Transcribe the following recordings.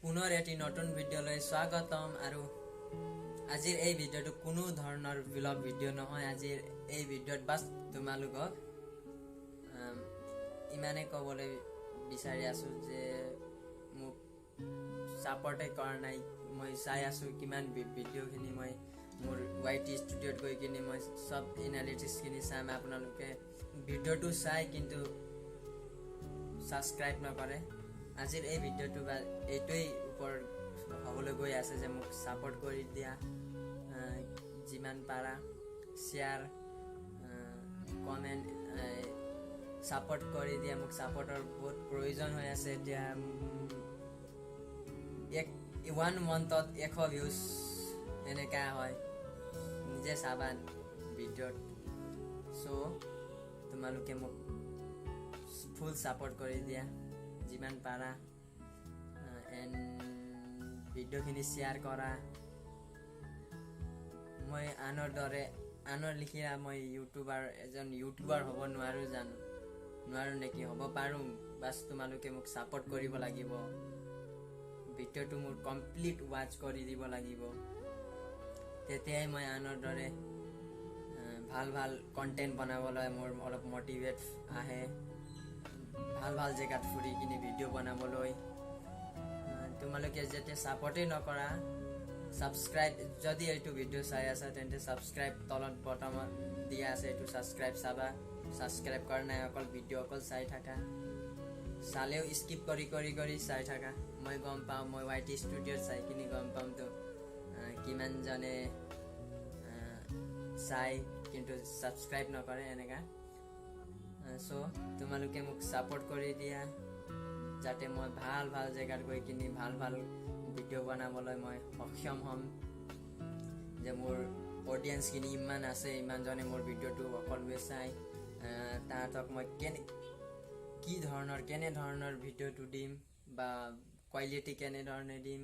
পুনৰ এটি নতুন ভিডিঅ'লৈ স্বাগতম। আৰু আজিৰ এই ভিডিঅ'টো কোনো ধৰণৰ ব্লগ ভিডিঅ' নহয়। আজিৰ এই ভিডিঅ'ত বাছ তোমালোকক ইমানে ক'বলৈ বিচাৰি আছো যে মোক সাপোৰ্টে কৰা নাই। মই চাই আছো কিমান ভিডিঅ'খিনি মই মোৰ YT ষ্টুডিঅ'ত গৈ কিনে মই সব এনালিটিক্সখিনি চাম। আপোনালোকে ভিডিঅ'টো চাই কিন্তু সাবস্ক্ৰাইব নকৰে। আজিৰ এই ভিডিঅ'টো বা এইটোৱেই ওপৰত হ'বলৈ গৈ আছে যে মোক সাপোৰ্ট কৰি দিয়া, যিমান পাৰা শ্বেয়াৰ কমেণ্ট সাপোৰ্ট কৰি দিয়া। মোক সাপোৰ্টৰ বহুত প্ৰয়োজন হৈ আছে এতিয়া। 1 মান্থত 100 ভিউজ এনেকা হয়, নিজে চাবা ভিডিঅ'ত। চ' তোমালোকে মোক ফুল সাপোৰ্ট কৰি দিয়া যিমান পাৰা, এণ্ড ভিডিঅ'খিনি শ্বেয়াৰ কৰা। মই আনৰ লিখিয়া মই এজন ইউটিউবাৰ হ'ব নোৱাৰো নেকি? হ'ব পাৰোঁ, বাছ তোমালোকে মোক সাপোৰ্ট কৰিব লাগিব। ভিডিঅ'টো মোৰ কমপ্লিট ৱাচ কৰি দিব লাগিব, তেতিয়াই মই আনৰ দৰে ভাল কণ্টেণ্ট বনাবলৈ মোৰ অলপ মটিভেট আহে। ভাল জেগাত ফুৰি কিনি ভিডিঅ' বনাবলৈ। তোমালোকে যেতিয়া সাপোৰ্টেই নকৰা, সাবস্ক্ৰাইব, যদি এইটো ভিডিঅ' চাই আছা তেন্তে সাবস্ক্ৰাইব তলত বটমত দিয়া আছে, এইটো সাবস্ক্ৰাইব চাবা। সাবস্ক্ৰাইব কৰা নাই, অকল ভিডিঅ' অকল চাই থাকা, চালেও স্কিপ কৰি চাই থাকা। মই গম পাওঁ, মই YT ষ্টুডিঅ'ত চাই কিনি গম পামতো কিমানজনে চাই কিন্তু সাবস্ক্ৰাইব নকৰে এনেকা। চ' তোমালোকে মোক সাপোৰ্ট কৰি দিয়া যাতে মই ভাল জেগাত গৈ কিনি ভাল ভিডিঅ' বনাবলৈ মই সক্ষম হ'ম। যে মোৰ অডিয়েঞ্চখিনি ইমান আছে, ইমানজনে মোৰ ভিডিঅ'টো সকলোৱে চাই, তাহাঁতক মই কেনে ধৰণৰ ভিডিঅ'টো দিম বা কোৱালিটি কেনেধৰণে দিম,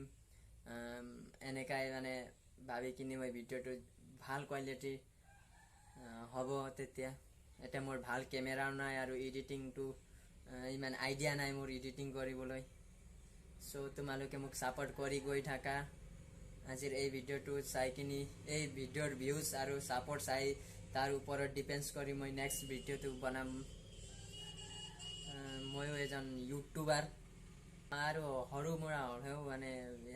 এনেকাই মানে ভাবি কিনি মই ভিডিঅ'টো ভাল কোৱালিটি হ'ব। তেতিয়া এতিয়া মোৰ ভাল কেমেৰাও নাই আৰু এডিটিংটো ইমান আইডিয়া নাই মোৰ এডিটিং কৰিবলৈ। চ' তোমালোকে মোক সাপোৰ্ট কৰি গৈ থাকা। আজিৰ এই ভিডিঅ'টো চাই কিনি এই ভিডিঅ'ৰ ভিউজ আৰু সাপোৰ্ট চাই তাৰ ওপৰত ডিপেণ্ড কৰি মই নেক্সট ভিডিঅ'টো বনাম। ময়ো এজন ইউটিউবাৰ আৰু সৰু মুৰা হ'লেও মানে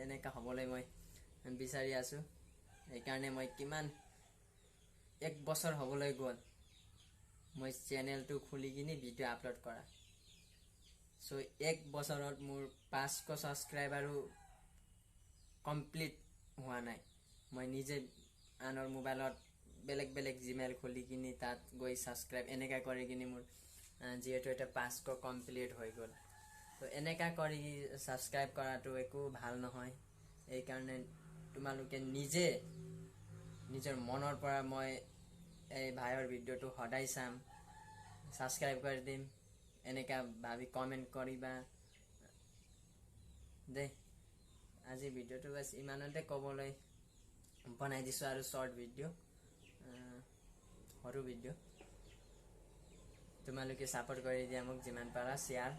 এনেকা হ'বলৈ মই বিচাৰি আছো। সেইকাৰণে মই 1 বছৰ হ'বলৈ গ'ল মই চেনেলটো খুলি কিনি ভিডিঅ' আপলোড কৰা। চ' 1 বছৰত মোৰ 500 ছাবস্ক্ৰাইবাৰো কমপ্লিট হোৱা নাই। মই নিজে আনৰ মোবাইলত বেলেগ জিমেইল খুলি কিনি তাত গৈ ছাবস্ক্ৰাইব এনেকা কৰি কিনি মোৰ যিহেতু এটা 500 কমপ্লিট হৈ গ'ল। তো এনেকা কৰি ছাবস্ক্ৰাইব কৰাটো একো ভাল নহয়। এইকাৰণে তোমালোকে নিজৰ মনৰ পৰা মই এই ভাইৰ ভিডিঅ'টো সদায় চাম, ছাবস্ক্ৰাইব কৰি দিম, এনেকা ভাবি কমেণ্ট কৰিবা দেই। আজি ভিডিঅ'টো বাছ ইমানতে ক'বলৈ বনাই দিছোঁ, আৰু শ্বৰ্ট ভিডিঅ', সৰু ভিডিঅ'। তোমালোকে সাপোৰ্ট কৰি দিয়া মোক যিমান পাৰা, শ্বেয়াৰ